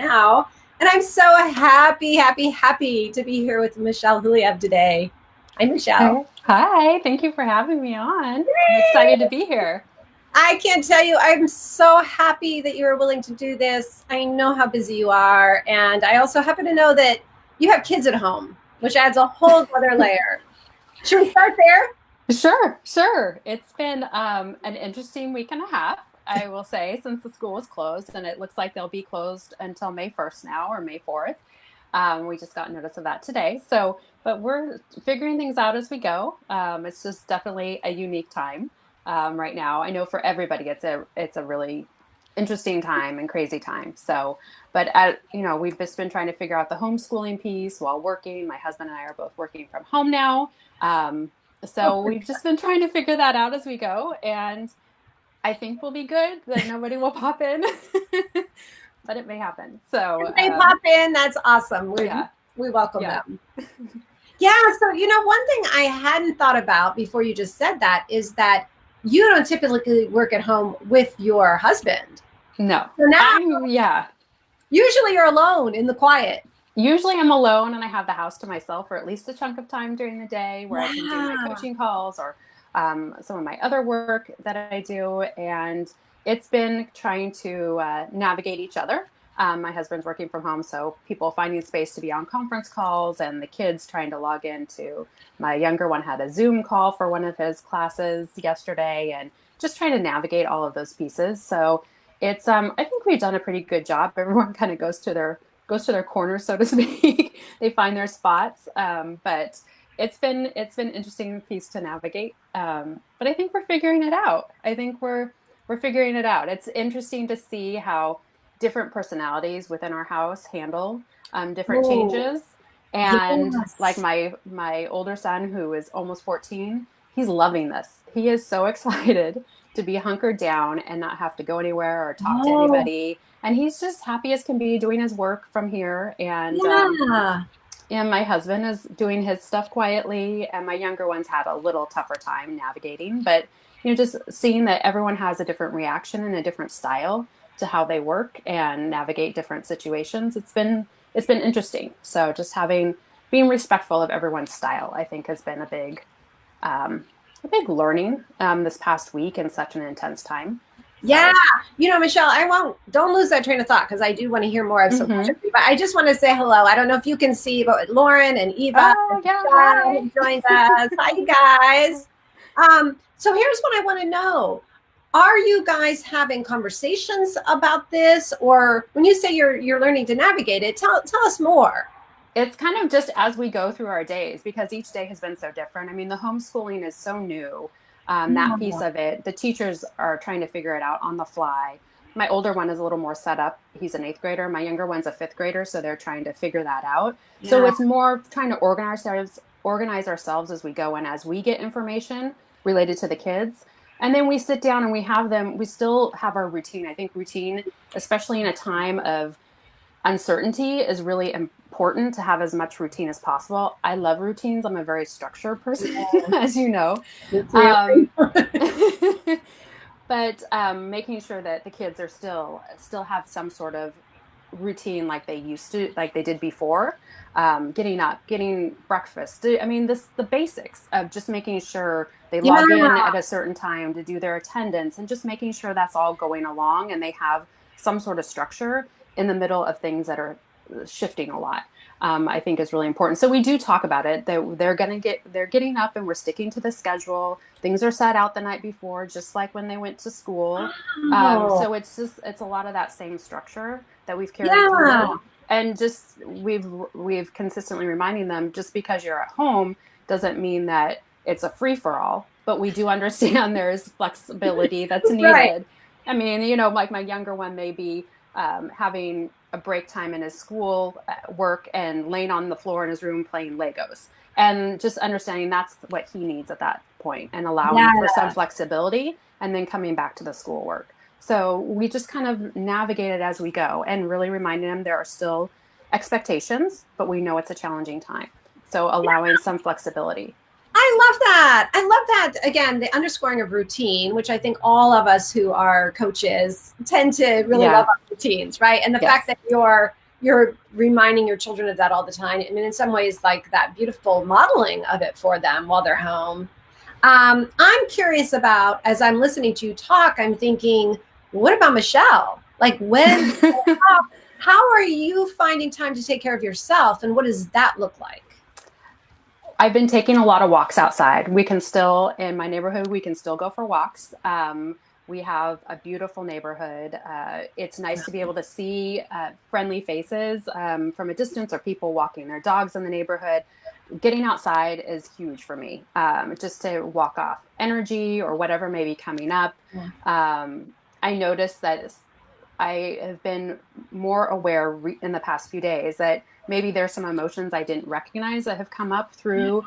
now. And I'm so happy to be here with Michelle Huljev today. Hi, Michelle. Hey. Hi, thank you for having me on. I'm excited to be here. I can't tell you, I'm so happy that you are willing to do this. I know how busy you are. And I also happen to know that you have kids at home, which adds a whole other layer. Should we start there? Sure. It's been an interesting week and a half, I will say, since the school was closed, and it looks like they'll be closed until May 1st now or May 4th. We just got notice of that today. But we're figuring things out as we go. It's just definitely a unique time right now. I know for everybody, it's a really interesting time and crazy time. We've just been trying to figure out the homeschooling piece while working. My husband and I are both working from home now. So we've just been trying to figure that out as we go, and I think we'll be good, that nobody will pop in, but it may happen. If they pop in, that's awesome. Yeah, We welcome yeah. them. Yeah, so one thing I hadn't thought about before you just said that is that you don't typically work at home with your husband. No, So now yeah. usually you're alone in the quiet. Usually I'm alone and I have the house to myself for at least a chunk of time during the day where I can do my Yeah. coaching calls or some of my other work that I do. And it's been trying to navigate each other. My husband's working from home, so people finding space to be on conference calls and the kids trying to log into. My younger one had a Zoom call for one of his classes yesterday and just trying to navigate all of those pieces. So it's I think we've done a pretty good job. Everyone kind of goes to their corner, so to speak. They find their spots, but it's been interesting piece to navigate. But I think we're figuring it out. I think we're figuring it out. It's interesting to see how different personalities within our house handle different Oh, changes. And like yes. my older son, who is almost 14, he's loving this. He is so excited to be hunkered down and not have to go anywhere or talk to Oh, anybody. And he's just happy as can be doing his work from here. yeah. And my husband is doing his stuff quietly. And my younger one's had a little tougher time navigating. But, just seeing that everyone has a different reaction and a different style to how they work and navigate different situations. It's been interesting. So just being respectful of everyone's style, I think has been a big learning this past week in such an intense time. Yeah. So, Michelle, don't lose that train of thought because I do want to hear more of some hmm. questions. But I just want to say hello. I don't know if you can see, but Lauren and Eva and Oh yeah, John hi. have joined us. Hi, you guys. So here's what I want to know. Are you guys having conversations about this? Or when you say you're learning to navigate it, tell us more. It's kind of just as we go through our days because each day has been so different. I mean, the homeschooling is so new. That piece Yeah. of it, the teachers are trying to figure it out on the fly. My older one is a little more set up. He's an eighth grader. My younger one's a fifth grader, so they're trying to figure that out. So Yeah. it's more trying to organize ourselves as we go and as we get information related to the kids. And then we sit down and we have them. We still have our routine. I think routine, especially in a time of uncertainty, is really important to have as much routine as possible. I love routines. I'm a very structured person, as you know. Me too. Um, but making sure that the kids are still have some sort of routine like they used to, like they did before. Getting up, getting breakfast. I mean, the basics of just making sure they Yeah. log in at a certain time to do their attendance, and just making sure that's all going along, and they have some sort of structure in the middle of things that are shifting a lot. I think is really important. So we do talk about it. They're getting up and we're sticking to the schedule. Things are set out the night before, just like when they went to school. Oh, So it's a lot of that same structure that we've carried yeah. through, and just we've consistently reminding them, just because you're at home doesn't mean that it's a free for all. But we do understand there's flexibility that's Right. needed. I mean, like my younger one may be having a break time in his school work and laying on the floor in his room playing Legos, and just understanding that's what he needs at that point and allowing for Yeah. some flexibility and then coming back to the schoolwork. So we just kind of navigate it as we go and really reminding them there are still expectations, but we know it's a challenging time. So allowing some flexibility. I love that. I love that. Again, the underscoring of routine, which I think all of us who are coaches tend to really love Yeah. our routines, right? And the fact Yes. that you're reminding your children of that all the time. I mean, in some ways, like that beautiful modeling of it for them while they're home. I'm curious about, as I'm listening to you talk, I'm thinking, what about Michelle? Like when, how are you finding time to take care of yourself, and what does that look like? I've been taking a lot of walks outside. We can still, in my neighborhood, we can still go for walks. We have a beautiful neighborhood. It's nice to be able to see friendly faces from a distance, or people walking their dogs in the neighborhood. Getting outside is huge for me, just to walk off energy or whatever may be coming up. I noticed that I have been more aware in the past few days that maybe there's some emotions I didn't recognize that have come up through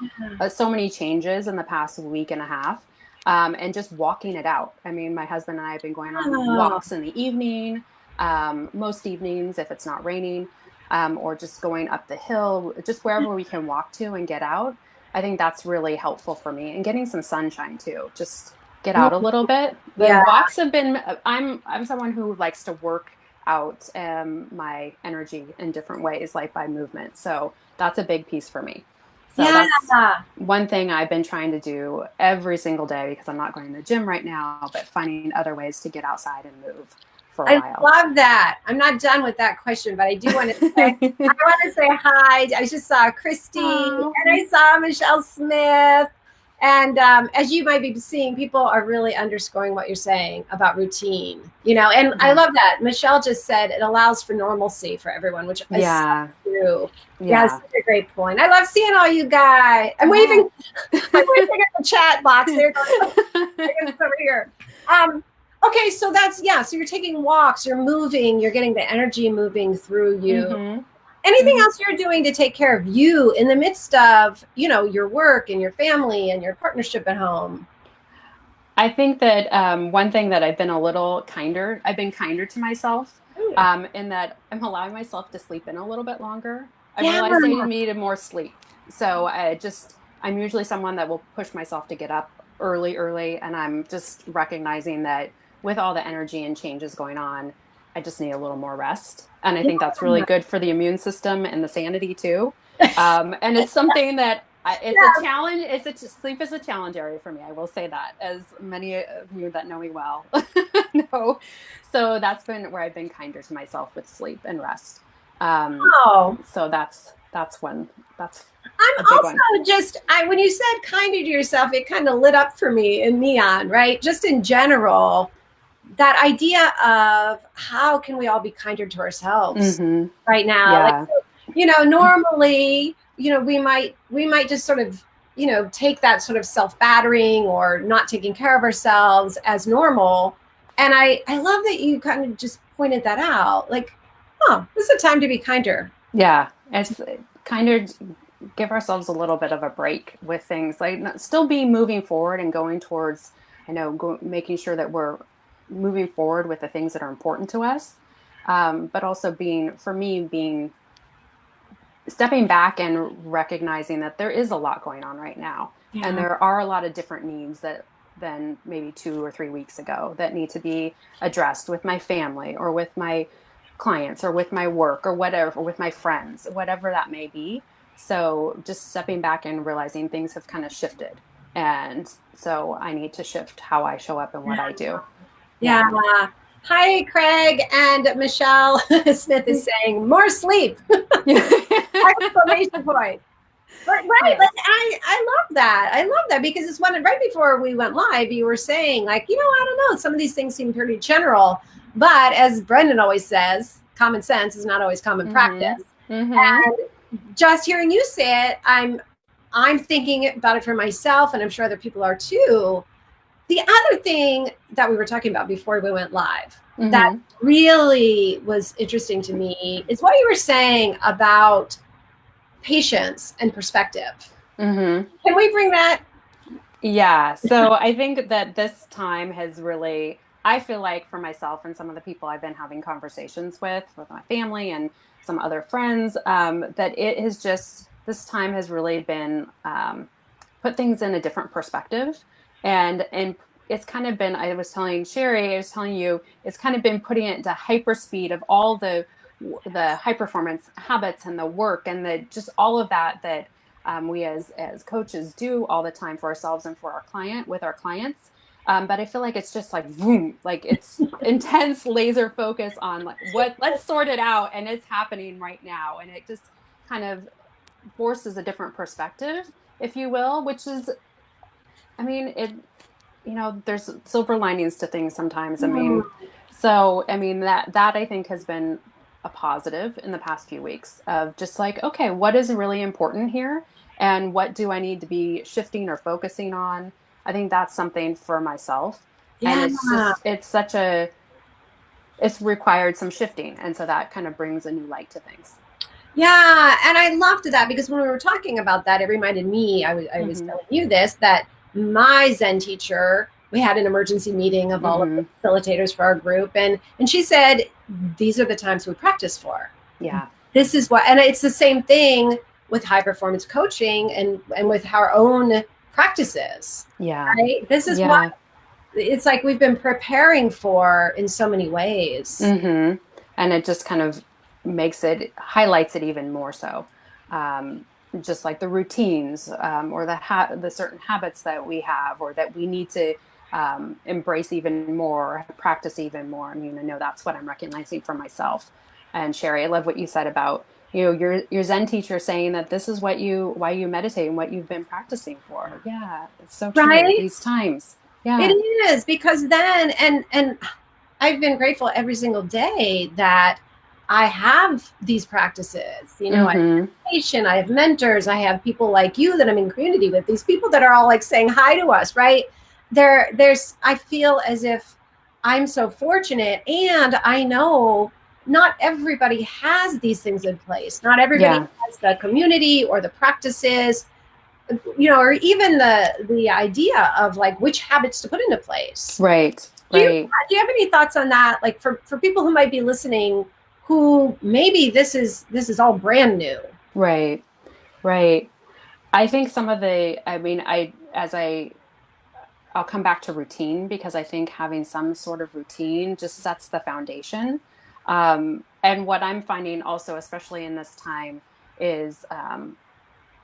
so many changes in the past week and a half. And just walking it out. I mean, my husband and I have been going on Oh, walks in the evening, most evenings if it's not raining, or just going up the hill, just wherever we can walk to and get out. I think that's really helpful for me, and getting some sunshine too. Just get out a little bit. The yeah. walks have been. I'm someone who likes to work out my energy in different ways, like by movement. So that's a big piece for me. So Yeah. that's one thing I've been trying to do every single day, because I'm not going to the gym right now, but finding other ways to get outside and move for a I while. love that. I'm not done with that question, but I do want to say, I want to say hi. I just saw Christy Oh, and I saw Michelle Smith. And as you might be seeing, people are really underscoring what you're saying about routine, and I yeah. love that. Michelle just said it allows for normalcy for everyone, which is so Yeah. true. Yeah, Yeah. such a great point. I love seeing all you guys. I'm Yeah. waving, I'm waving at the chat box. There goes, it's over here. Okay, so so you're taking walks, you're moving, you're getting the energy moving through you. hmm Anything hmm else you're doing to take care of you in the midst of, your work and your family and your partnership at home? I think that one thing that I've been kinder to myself, Ooh. in that I'm allowing myself to sleep in a little bit longer. I've Yeah. realized I needed more sleep. So I'm usually someone that will push myself to get up early, and I'm just recognizing that with all the energy and changes going on, I just need a little more rest. And I think that's really good for the immune system and the sanity too. And it's something that it's a Yeah. challenge. Sleep is a challenge area for me. I will say that, as many of you that know me well know. So that's been where I've been kinder to myself with sleep and rest. Um, Oh, so that's I'm a big one. also when you said kinder to yourself, it kind of lit up for me in neon, right? Just in general, that idea of how can we all be kinder to ourselves hmm right now? Like, Yeah. normally, we might just sort of, take that sort of self-battering or not taking care of ourselves as normal. And I love that you kind of just pointed that out. Like, oh, this is a time to be kinder. Yeah. It's kind of give ourselves a little bit of a break with things, like still be moving forward and going towards, making sure that we're moving forward with the things that are important to us. But also for me, being stepping back and recognizing that there is a lot going on right now, and Yeah. there are a lot of different needs that than maybe 2 or 3 weeks ago that need to be addressed with my family, or with my clients, or with my work, or whatever, or with my friends, whatever that may be. So just stepping back and realizing things have kind of shifted, and so I need to shift how I show up and what I do. Yeah. Yeah. Hi, Craig, and Michelle Smith is saying more sleep! Exclamation point. But right, like Yes. I love that. I love that because it's when right before we went live, you were saying like, I don't know, some of these things seem pretty general, but as Brendan always says, common sense is not always common hmm practice. hmm And just hearing you say it, I'm thinking about it for myself, and I'm sure other people are too. The other thing that we were talking about before we went live that hmm really was interesting to me is what you were saying about patience and perspective. hmm Can we bring that? Yeah, so I think that this time has really, I feel like for myself and some of the people I've been having conversations with my family and some other friends, that it has just, this time has really been put things in a different perspective. And it's kind of been, I was telling Sherry, I was telling you, it's kind of been putting it into hyperspeed of all the high performance habits and the work and the just all of that we as coaches do all the time for ourselves and for our client with our clients. But I feel like it's just like boom, like it's intense laser focus on like what, let's sort it out, and it's happening right now, and it just kind of forces a different perspective, if you will, which is, I mean, it, there's silver linings to things sometimes. I mean, so I mean that I think has been a positive in the past few weeks of just like, okay, what is really important here, and what do I need to be shifting or focusing on? I think that's something for myself, and Yeah. it's required some shifting, and so that kind of brings a new light to things. Yeah, and I loved that because when we were talking about that, it reminded me, I was Mm-hmm. telling you this, that my Zen teacher, we had an emergency meeting of all of the Mm-hmm. facilitators for our group, and she said, these are the times we practice for. Yeah. This is what, and it's the same thing with high performance coaching and with our own practices, Yeah. right? This is what Yeah. it's like we've been preparing for in so many ways. Mm-hmm. And it just kind of highlights it even more so. Um, just like the routines, or the certain habits that we have or that we need to embrace even more, practice even more. I mean, I know that's what I'm recognizing for myself. And Sherry, I love what you said about, your Zen teacher saying that this is why you meditate and what you've been practicing for. Yeah, it's so true. Right? These times. It Yeah. is because then and I've been grateful every single day that I have these practices. I have Mm-hmm. meditation, I have mentors, I have people like you that I'm in community with, these people that are all like saying hi to us, right? There's I feel as if I'm so fortunate, and I know not everybody has these things in place. Not everybody Yeah. has the community or the practices, or even the idea of like which habits to put into place. Right. Do you Right. do you have any thoughts on that? Like for people who might be listening, who maybe this is all brand new. Right. Right. I think some of the, I mean, I'll come back to routine because I think having some sort of routine just sets the foundation. And what I'm finding also, especially in this time, is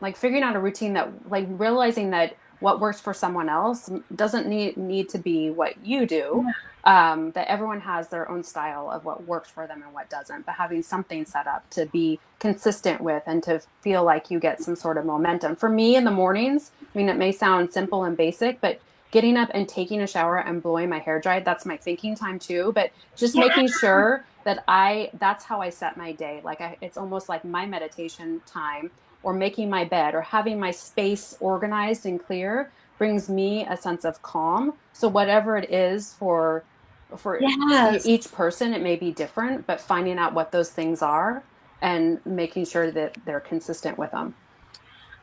like figuring out a routine that, like, realizing that what works for someone else doesn't need to be what you do. That everyone has their own style of what works for them and what doesn't, but having something set up to be consistent with and to feel like you get some sort of momentum. For me in the mornings, I mean, it may sound simple and basic, but getting up and taking a shower and blowing my hair dried, that's my thinking time too. But just Yeah. making sure that that's how I set my day. Like it's almost like my meditation time, or making my bed, or having my space organized and clear brings me a sense of calm. So whatever it is for Yes. each person, it may be different, but finding out what those things are and making sure that they're consistent with them.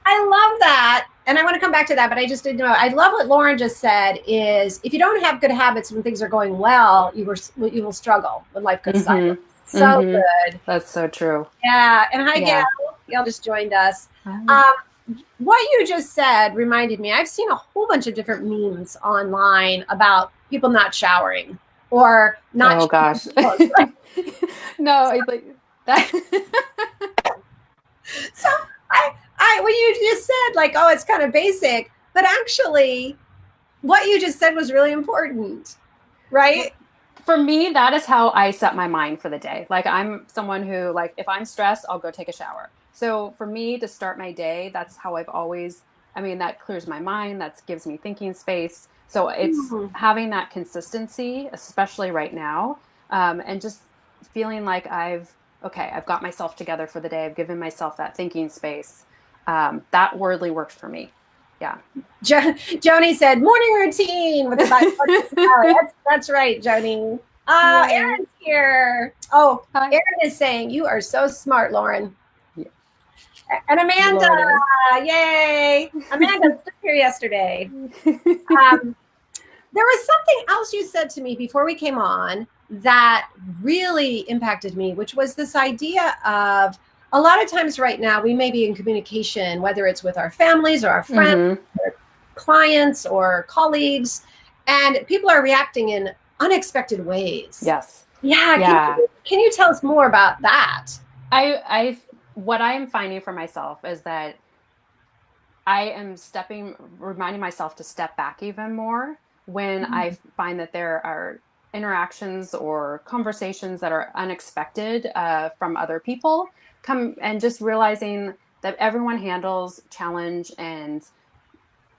I love that. And I want to come back to that, but I just didn't know. I love what Lauren just said is if you don't have good habits when things are going well, you will struggle when life goes sideways. Mm-hmm. So Mm-hmm. good. That's so true. Yeah. And hi, Gail. Yeah. Gail just joined us. Hi. Um, what you just said reminded me, I've seen a whole bunch of different memes online about people not showering or not Oh changing gosh. clothes, right? No, I like that. So when you just said like, oh, it's kind of basic, but actually what you just said was really important, right? For me, that is how I set my mind for the day. Like I'm someone who, like, if I'm stressed, I'll go take a shower. So for me to start my day, that's how I've always, I mean, that clears my mind, that gives me thinking space. So it's Mhm. having that consistency, especially right now, and just feeling like I've got myself together for the day. I've given myself that thinking space. That wordly works for me. Yeah. Joni said morning routine with the bipartisan salad. That's right, Joni. Oh, Yay. Erin's here. Oh, Hi. Erin is saying you are so smart, Lauren. Yeah. And Amanda, Lauren yay! Amanda was here yesterday. is. Um, there was something else you said to me before we came on that really impacted me, which was this idea of a lot of times right now we may be in communication, whether it's with our families or our friends, Mm-hmm. or clients or colleagues, and people are reacting in unexpected ways. Yes. Yeah, Yeah. can you tell us more about that? I what I am finding for myself is that I am reminding myself to step back even more when I find that there are interactions or conversations that are unexpected from other people. Come and just realizing that everyone handles challenge and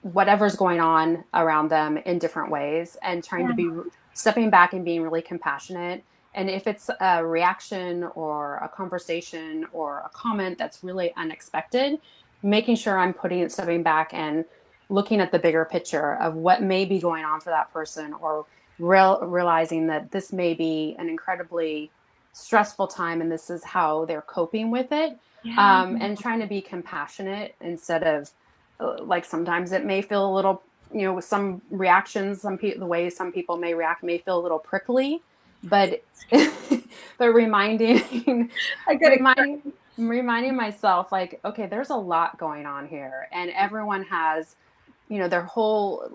whatever's going on around them in different ways, and trying to Yeah. be stepping back and being really compassionate. And if it's a reaction or a conversation or a comment that's really unexpected, making sure I'm stepping back and looking at the bigger picture of what may be going on for that person, or realizing that this may be an incredibly stressful time and this is how they're coping with it. Yeah. And trying to be compassionate instead of like sometimes it may feel a little, with some reactions, the way some people may react may feel a little prickly, but but I get it. reminding reminding myself, like, okay, there's a lot going on here, and everyone has, their whole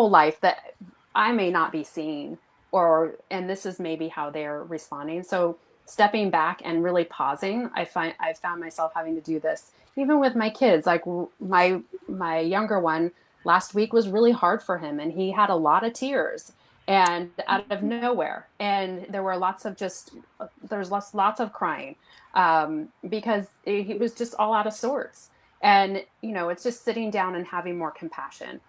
life that I may not be seeing, and this is maybe how they're responding. So stepping back and really pausing, I've found myself having to do this even with my kids. Like my younger one, last week was really hard for him, and he had a lot of tears and out of nowhere, and there were there's lots of crying, because he was just all out of sorts. And it's just sitting down and having more compassion,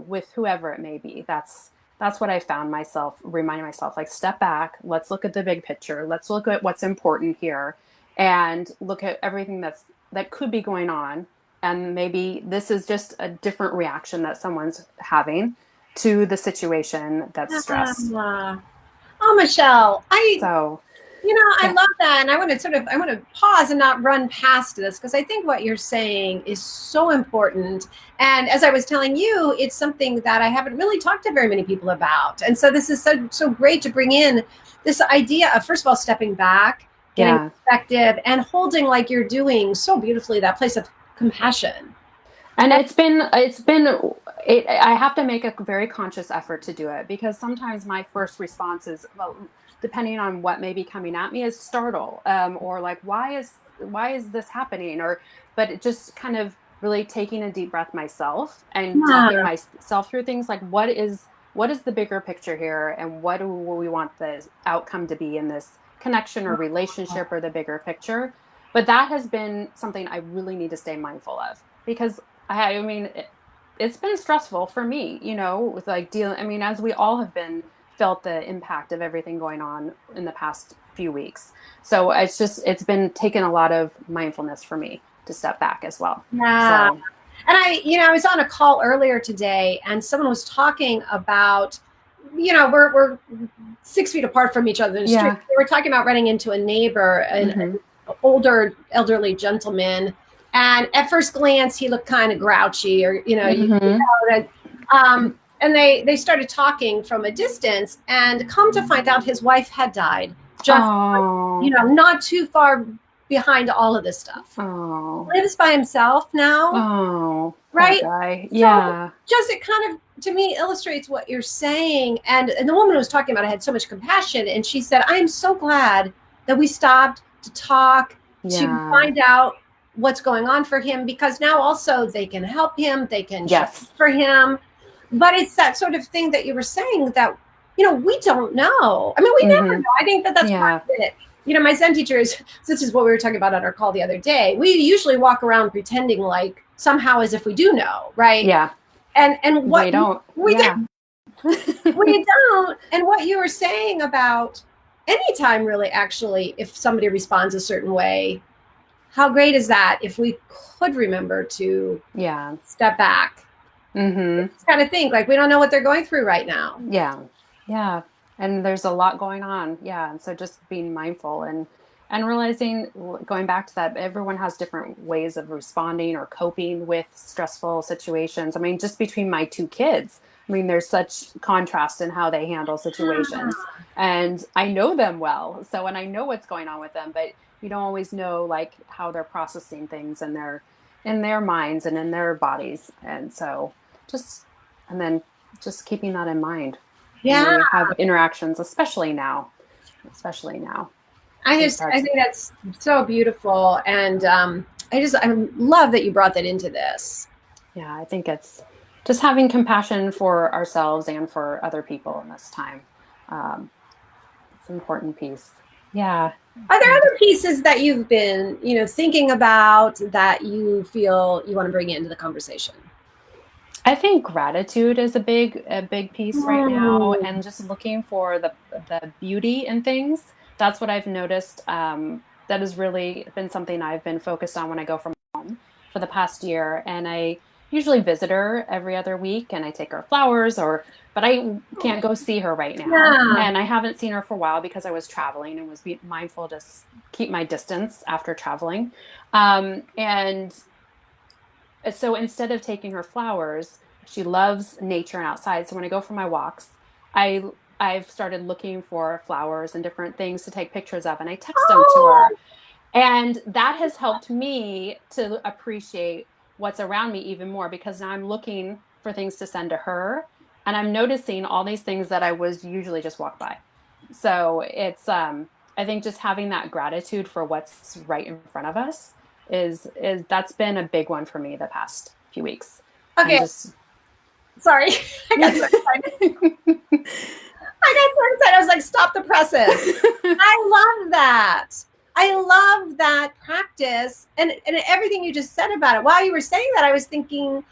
with whoever it may be. That's what I found myself reminding myself, like, step back, let's look at the big picture, let's look at what's important here, and look at everything that could be going on. And maybe this is just a different reaction that someone's having to the situation that's stress. Yeah. Oh, Michelle, So, I yeah, love that. And I want to pause and not run past this because I think what you're saying is so important. And as I was telling you, it's something that I haven't really talked to very many people about. And so this is so great to bring in this idea of, first of all, stepping back, getting yeah. perspective, and holding, like you're doing so beautifully, that place of compassion. And I have to make a very conscious effort to do it, because sometimes my first response is, well, depending on what may be coming at me, is startle, or like, why is this happening? But it just kind of really taking a deep breath myself and talking Yeah. myself through things, like, what is the bigger picture here, and what do we want the outcome to be in this connection or relationship, or the bigger picture. But that has been something I really need to stay mindful of, because I mean, it's been stressful for me, with like dealing. I mean, as we all have felt the impact of everything going on in the past few weeks. So it's been taking a lot of mindfulness for me to step back as well. Yeah. So, And I was on a call earlier today, and someone was talking about, we're 6 feet apart from each other in the street. yeah. They were talking about running into a neighbor, an Hmm. older, elderly gentleman, and at first glance, he looked kind of grouchy, or Hmm. and they started talking from a distance, and come to find out, his wife had died just, Oh, not too far behind all of this stuff. oh, Lives by himself now, oh, poor right? guy. So Yeah. just, it kind of, to me, illustrates what you're saying. And the woman who was talking about it had so much compassion, and she said, I am so glad that we stopped to talk, to Yeah. find out what's going on for him, because now also they can help him, they can show up Yes. for him. But it's that sort of thing that you were saying, that we don't know. I mean, we never Hmm. know. I think that that's part Yeah. of it. My Zen teacher is, this is what we were talking about on our call the other day. We usually walk around pretending like somehow as if we do know, right? Yeah. And We what don't. we Yeah. we don't. And what you were saying about anytime, really, actually, if somebody responds a certain way, how great is that if we could remember to Yeah. step back, Hmm. just kind of think, like, we don't know what they're going through right now. Yeah. Yeah. And there's a lot going on. Yeah. And so just being mindful, and realizing, going back to that, everyone has different ways of responding or coping with stressful situations. I mean, just between my two kids, I mean, there's such contrast in how they handle situations. And I know them well. So, and I know what's going on with them, but you don't always know like how they're processing things in their minds and in their bodies. And so just and then just keeping that in mind when Yeah. we have interactions, especially now. Especially now. I think that's so beautiful. And I love that you brought that into this. Yeah, I think it's just having compassion for ourselves and for other people in this time. Um, it's an important piece. Yeah. Are there Yeah. other pieces that you've been, thinking about that you feel you want to bring into the conversation? I think gratitude is a big piece right now, Mm. and just looking for the beauty in things. That's what I've noticed. That has really been something I've been focused on when I go from home for the past year. And I usually visit her every other week, and I take her flowers, but I can't go see her right now, Yeah. and I haven't seen her for a while because I was traveling and was mindful to keep my distance after traveling. And so instead of taking her flowers, she loves nature and outside. So when I go for my walks, I I've started looking for flowers and different things to take pictures of, and I text them to Oh, her. And that has helped me to appreciate what's around me even more, because now I'm looking for things to send to her, and I'm noticing all these things that I was usually just walk by. So it's I think just having that gratitude for what's right in front of us is that's been a big one for me the past few weeks. And okay. just Sorry. I got so excited. I got so excited. I was like, stop the presses. I love that. I love that practice and everything you just said about it. While you were saying that, I was thinking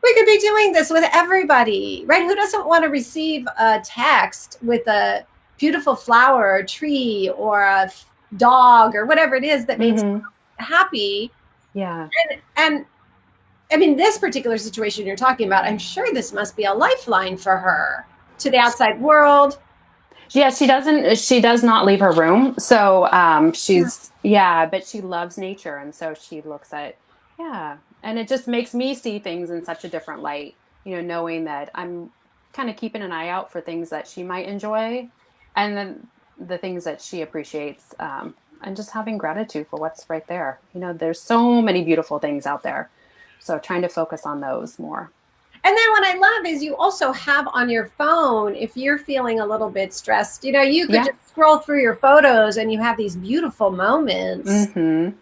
we could be doing this with everybody, right? Who doesn't want to receive a text with a beautiful flower or tree or a dog or whatever it is that makes hmm you happy? yeah. And I mean, this particular situation you're talking about, I'm sure this must be a lifeline for her to the outside world. Yeah, she does not leave her room. So she's yeah, but she loves nature, and so she looks at yeah, and it just makes me see things in such a different light, knowing that I'm kind of keeping an eye out for things that she might enjoy, and then the things that she appreciates, and just having gratitude for what's right there. There's so many beautiful things out there. So trying to focus on those more. And then what I love is you also have on your phone, if you're feeling a little bit stressed, you could Yeah. just scroll through your photos and you have these beautiful moments. Mm-hmm. And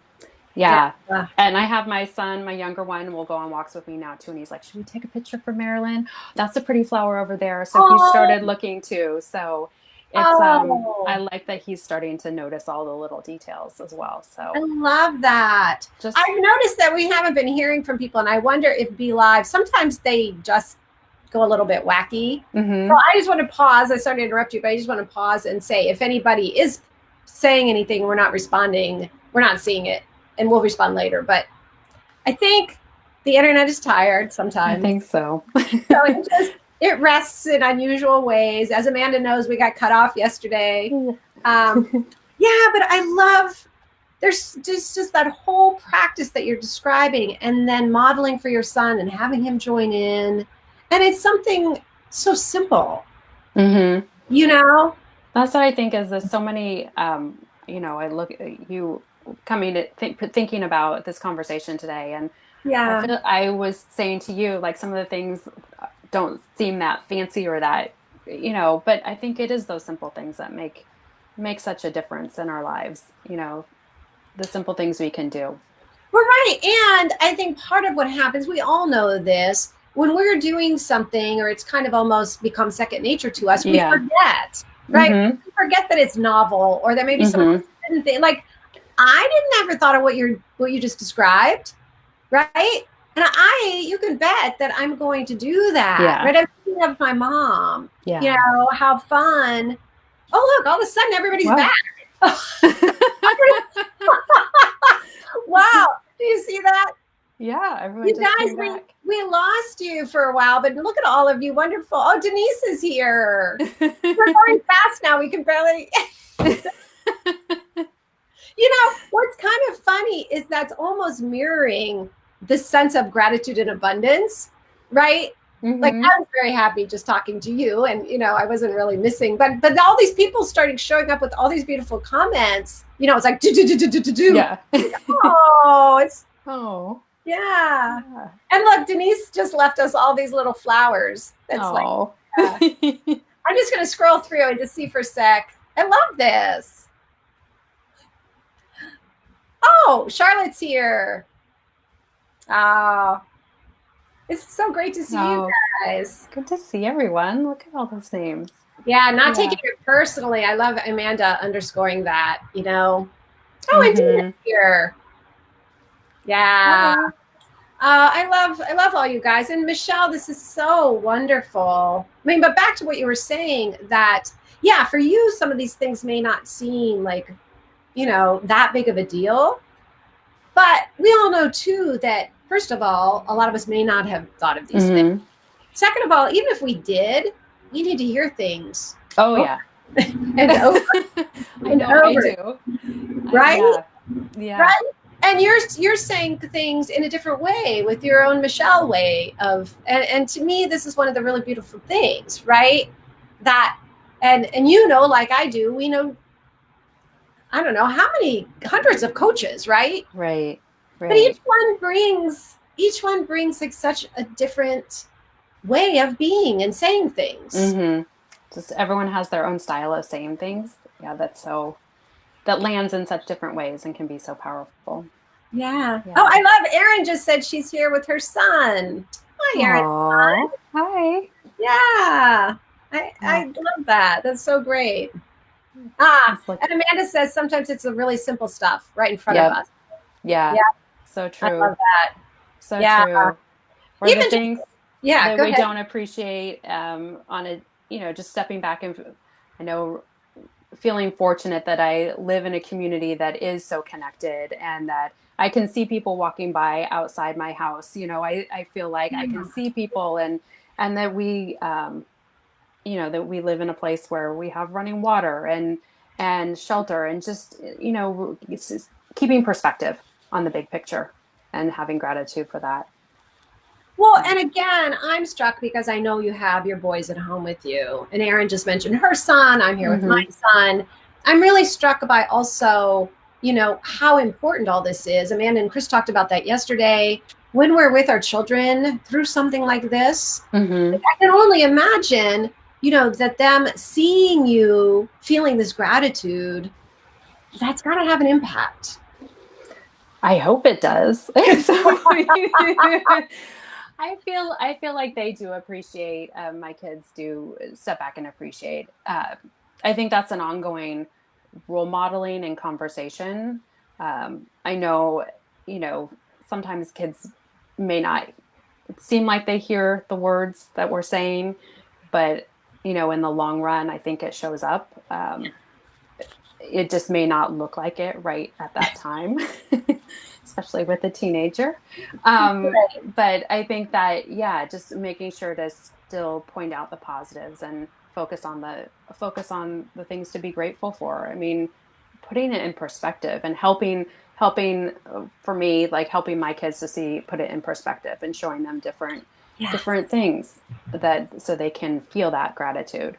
Yeah. And I have my son, my younger one, will go on walks with me now too. And he's like, should we take a picture for Marilyn? That's a pretty flower over there. So he oh, started looking too. So it's I oh, like that he's starting to notice all the little details as well. I So love that. just I've noticed that we haven't been hearing from people, and I wonder if Be Live, sometimes they just go a little bit wacky. So hmm I just want to pause. I started to interrupt you, but I just want to pause and say if anybody is saying anything, we're not responding, we're not seeing it, and we'll respond later. But I think the internet is tired I sometimes. think so. So it rests in unusual ways. As Amanda knows, we got cut off yesterday. Um, yeah, but I love there's just that whole practice that you're describing and then modeling for your son and having him join in. And it's something so simple, hmm you know? That's what I think is there's so many, I look at you coming to thinking about this conversation today, and Yeah. I was saying to you, like some of the things don't seem that fancy or that, but I think it is those simple things that make such a difference in our lives, the simple things we can do. We're right. And I think part of what happens, we all know this, when we're doing something or it's kind of almost become second nature to us, we Yeah. forget, right? Mm-hmm. We forget that it's novel or that maybe someone Mm-hmm. didn't think like I didn't ever thought of what you just described, right? And you can bet that I'm going to do that, Yeah. right? I'm thinking of my mom, Yeah. how fun. Oh, look, all of a sudden everybody's Wow. back. Wow. Do you see that? Yeah, everyone You just guys, came we back. we lost you for a while, but look at all of you. Wonderful. Oh, Denise is here. We're going fast now. We can barely. What's kind of funny is that's almost mirroring the sense of gratitude and abundance, right? Like Mm-hmm. I was very happy just talking to you, and I wasn't really missing. But all these people started showing up with all these beautiful comments. It's like do do do do do do do. Yeah. Oh, it's Oh. yeah. Yeah. And look, Denise just left us all these little flowers. That's like, Oh. I'm just gonna scroll through and just see for a sec. I love this. Oh, Charlotte's here. Oh, it's so great to see you Oh, guys. good to see everyone. Look at all those names. Yeah, not Yeah. taking it personally. I love Amanda underscoring that. Oh, and Dina's Mm-hmm. here. Yeah. Hi. I love all you guys. And Michelle, this is so wonderful. I mean, but back to what you were saying that, yeah, for you, some of these things may not seem like, that big of a deal. But we all know too that, first of all, a lot of us may not have thought of these things. Mm-hmm. Second of all, even if we did, we need to hear things Oh over yeah. and over I and know I over, do. right? Yeah. Yeah. Right? And you're saying things in a different way with your own Michelle way of, and to me, this is one of the really beautiful things, right? That and like I do, we know, I don't know how many hundreds of coaches, right? Right. But Right. each one brings like such a different way of being and saying things. Mm-hmm. Just everyone has their own style of saying things. Yeah, that lands in such different ways and can be so powerful. Yeah. Oh, Yeah. I love Erin just said she's here with her son. Hi, Erin. Oh. Hi. Yeah. I, Yeah. I love that. That's so great. Ah, It's like, and Amanda says sometimes it's the really simple stuff right in front of yep. us. Yeah. Yeah, So I love true. that. So Yeah. true. Or the Even just, things yeah, that go we ahead. don't appreciate on a, just stepping back and I know feeling fortunate that I live in a community that is so connected and that I can see people walking by outside my house. I feel like I can see people and that that we live in a place where we have running water and shelter and just, it's just keeping perspective on the big picture and having gratitude for that. Well, Yeah. and again, I'm struck because I know you have your boys at home with you. And Erin just mentioned her son. I'm here with my Mm-hmm. son. I'm really struck by also, how important all this is. Amanda and Chris talked about that yesterday. When we're with our children through something like this, Mm-hmm. I can only imagine, that them seeing you feeling this gratitude, that's got to have an impact. I hope it does. I feel like they do appreciate, my kids do step back and appreciate. I think that's an ongoing role modeling and conversation. I know, you know, sometimes kids may not seem like they hear the words that we're saying, but in the long run, I think it shows up. It just may not look like it right at that time, especially with a teenager. But I think that, yeah, just making sure to still point out the positives and focus on the things to be grateful for. I mean, putting it in perspective and helping for me, like helping my kids to put it in perspective and showing them Yeah. different things that so they can feel that gratitude.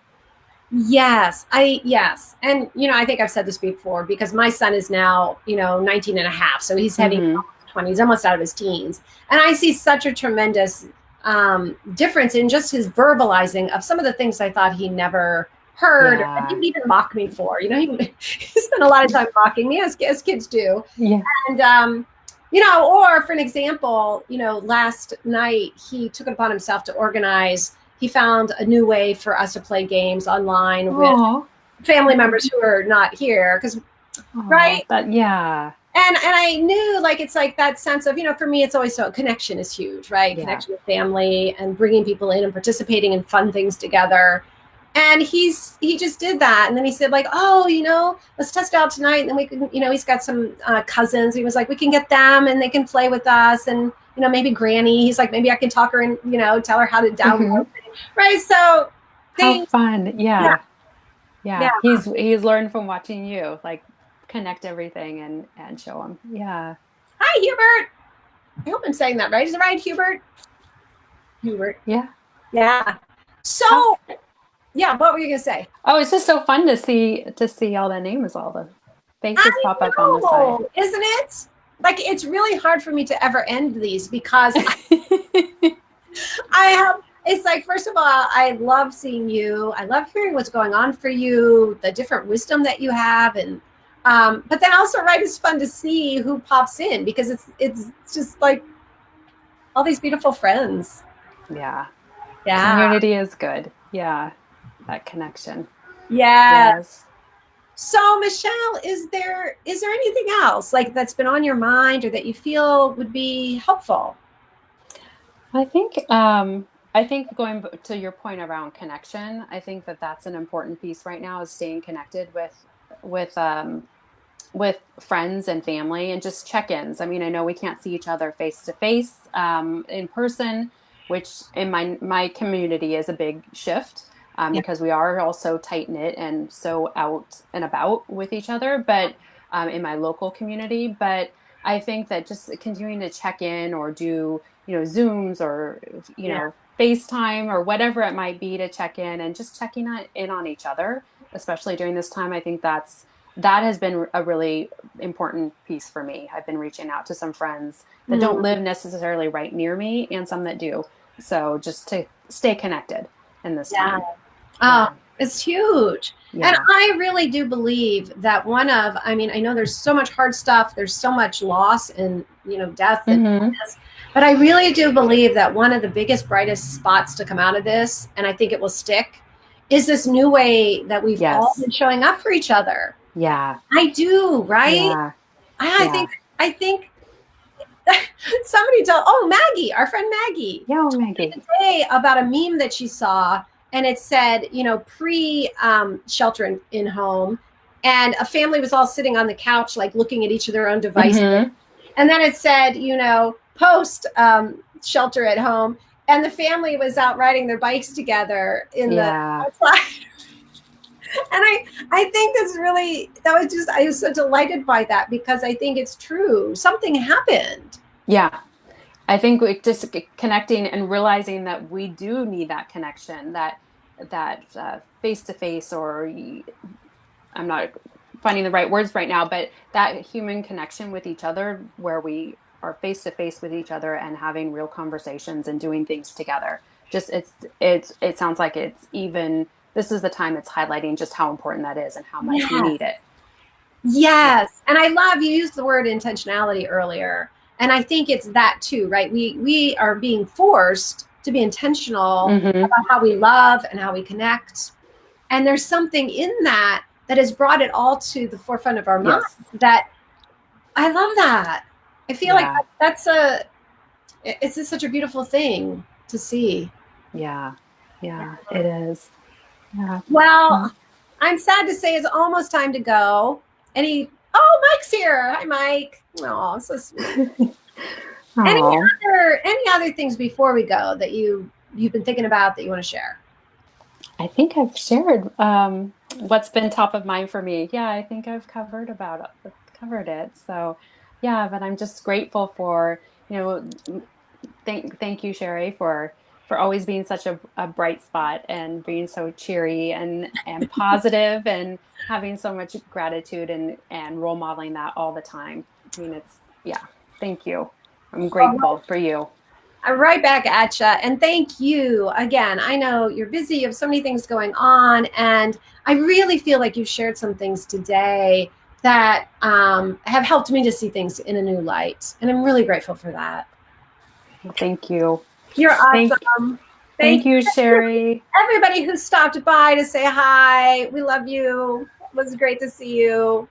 Yes. And I think I've said this before because my son is now, 19 and a half. So he's heading Mm-hmm. 20s, he's almost out of his teens. And I see such a tremendous difference in just his verbalizing of some of the things I thought he never heard or that he Yeah. would even mock me for. He spent a lot of time mocking me as kids do. Yeah. And or for an example, last night he took it upon himself to organize. He found a new way for us to play games online with Oh. family members who are not here. Because Oh, right, that yeah. and I knew like it's like that sense of for me it's always so connection is huge, right? Yeah. Connection with family and bringing people in and participating in fun things together. And he just did that, and then he said like, oh, let's test it out tonight, and then we can, he's got some cousins. He was like, we can get them, and they can play with us, and maybe Granny. He's like, maybe I can talk her and tell her how to download Hmm. it, right? So How they, fun. yeah, Yeah. yeah. Yeah. He's learned from watching you, like connect everything and show him. Yeah. Hi, Hubert. I hope I'm saying that right. Is it right, Hubert? Hubert. Yeah. Yeah. How, So, yeah, what were you going to say? oh, it's just so fun to see all the names, all the faces I pop up on the side. know, isn't it? Like, it's really hard for me to ever end these because I have, it's like, first of all, I love seeing you. I love hearing what's going on for you, the different wisdom that you have. And, but then also, right, it's fun to see who pops in because it's just like all these beautiful friends. Yeah. Yeah. Community is good. Yeah. That connection. Yeah. Yes. So, Michelle, is there anything else like that's been on your mind or that you feel would be helpful? I think going to your point around connection, I think that that's an important piece right now is staying connected with um with friends and family and just check-ins. I mean, I know we can't see each other face to face in person, which in my community is a big shift Yeah. because we are all so tight knit and so out and about with each other. But in my local community, but I think that just continuing to check in or do Zooms or Yeah. FaceTime or whatever it might be to check in and just checking in on each other, especially during this time. I think that has been a really important piece for me. I've been reaching out to some friends that don't Mm, live necessarily right near me and some that do. So just to stay connected in this yeah. time. Oh, Yeah. it's huge. And Yeah. I really do believe that I mean, I know there's so much hard stuff, there's so much loss and, death and Mm-hmm. illness, but I really do believe that one of the biggest, brightest spots to come out of this, and I think it will stick, is this new way that we've all Yes. been showing up for each other. Yeah. I do, right? Yeah. I Yeah. think, I think somebody told, oh, Maggie, our friend Maggie, Yeah, oh, told me Maggie. today about a meme that she saw, and it said, pre shelter in home, and a family was all sitting on the couch, like looking at each of their own devices. Mm-hmm. And then it said, post shelter at home, and the family was out riding their bikes together in the Yeah. outside. And I think that's really, that was just, I was so delighted by that because I think it's true. Something happened. Yeah. I think we just connecting and realizing that we do need that connection, that face to face, or I'm not finding the right words right now, but that human connection with each other, where we are face to face with each other and having real conversations and doing things together. Just it sounds like it's even this is the time it's highlighting just how important that is and how much we Yes. need it. Yeah. Yes. And I love you used the word intentionality earlier. And I think it's that too, right? We are being forced to be intentional Mm-hmm. about how we love and how we connect. And there's something in that that has brought it all to the forefront of our minds Yes. that I love that. I feel like Yeah. it's just such a beautiful thing to see. Yeah. Yeah. It is. Yeah. Well, I'm sad to say it's almost time to go. Mike's here. Hi, Mike. Oh, so sweet. Any Oh. any other things before we go that you've been thinking about that you want to share? I think I've shared what's been top of mind for me. Yeah, I think I've covered it. So, yeah, but I'm just grateful for thank you, Sherry, for always being such a bright spot and being so cheery and positive and having so much gratitude and role modeling that all the time. I mean, it's yeah. Thank you. I'm grateful for you. I'm right back at you. And thank you again. I know you're busy, you have so many things going on. And I really feel like you've shared some things today that have helped me to see things in a new light. And I'm really grateful for that. Thank you. You're Thank awesome. thank Thank you, you, Sherry. everybody who stopped by to say hi. We love you. It was great to see you.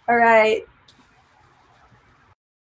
All right.